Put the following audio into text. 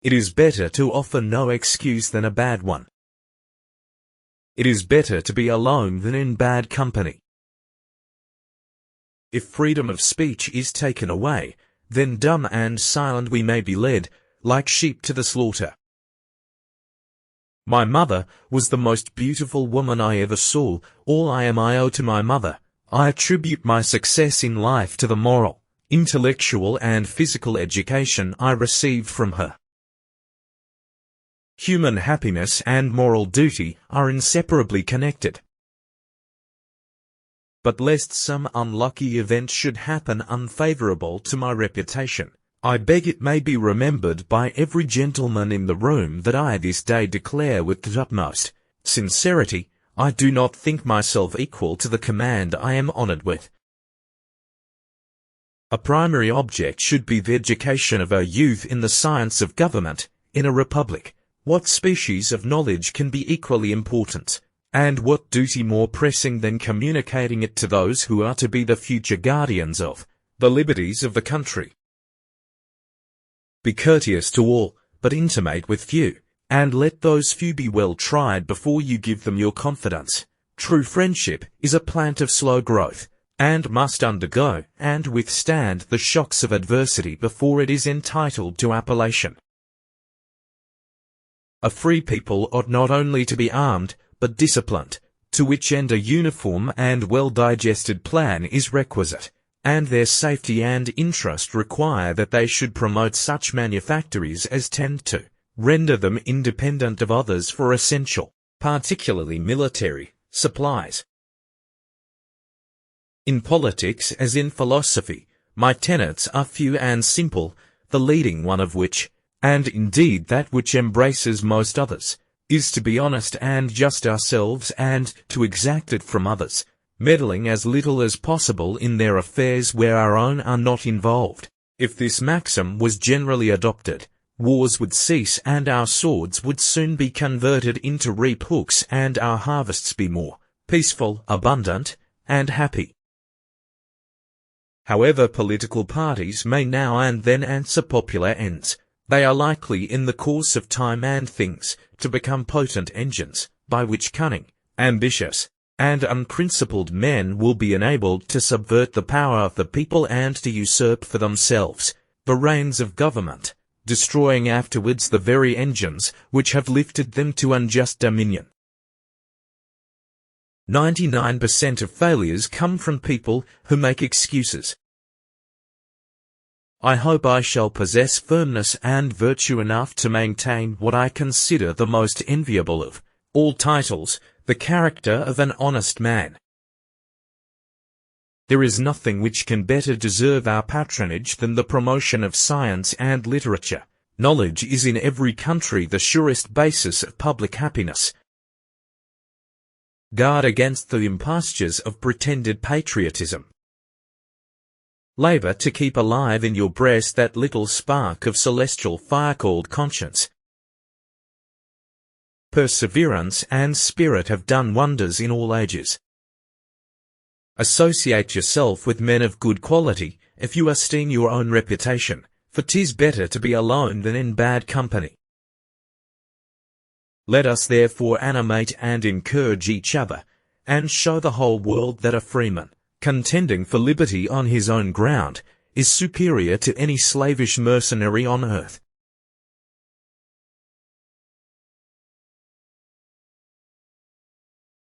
It is better to offer no excuse than a bad one. It is better to be alone than in bad company. If freedom of speech is taken away, then dumb and silent we may be led, like sheep to the slaughter. My mother was the most beautiful woman I ever saw. All I am I owe to my mother. I attribute my success in life to the moral, intellectual and physical education I received from her. Human happiness and moral duty are inseparably connected. But lest some unlucky event should happen unfavorable to my reputation, I beg it may be remembered by every gentleman in the room that I this day declare with the utmost sincerity, I do not think myself equal to the command I am honoured with. A primary object should be the education of our youth in the science of government. In a republic, what species of knowledge can be equally important, and what duty more pressing than communicating it to those who are to be the future guardians of the liberties of the country? Be courteous to all, but intimate with few, and let those few be well tried before you give them your confidence. True friendship is a plant of slow growth, and must undergo and withstand the shocks of adversity before it is entitled to appellation. A free people ought not only to be armed, but disciplined, to which end a uniform and well-digested plan is requisite, and their safety and interest require that they should promote such manufactories as tend to render them independent of others for essential, particularly military, supplies. In politics as in philosophy, my tenets are few and simple, the leading one of which, and indeed that which embraces most others, is to be honest and just ourselves and to exact it from others, meddling as little as possible in their affairs where our own are not involved. If this maxim was generally adopted, wars would cease and our swords would soon be converted into reap hooks and our harvests be more peaceful, abundant, and happy. However political parties may now and then answer popular ends, they are likely in the course of time and things to become potent engines, by which cunning, ambitious, and unprincipled men will be enabled to subvert the power of the people and to usurp for themselves the reins of government, destroying afterwards the very engines which have lifted them to unjust dominion. 99% of failures come from people who make excuses. I hope I shall possess firmness and virtue enough to maintain what I consider the most enviable of all titles, the character of an honest man. There is nothing which can better deserve our patronage than the promotion of science and literature. Knowledge is in every country the surest basis of public happiness. Guard against the impostures of pretended patriotism. Labour to keep alive in your breast that little spark of celestial fire called conscience. Perseverance and spirit have done wonders in all ages. Associate yourself with men of good quality, if you esteem your own reputation, for 'tis better to be alone than in bad company. Let us therefore animate and encourage each other, and show the whole world that a freeman, contending for liberty on his own ground, is superior to any slavish mercenary on earth.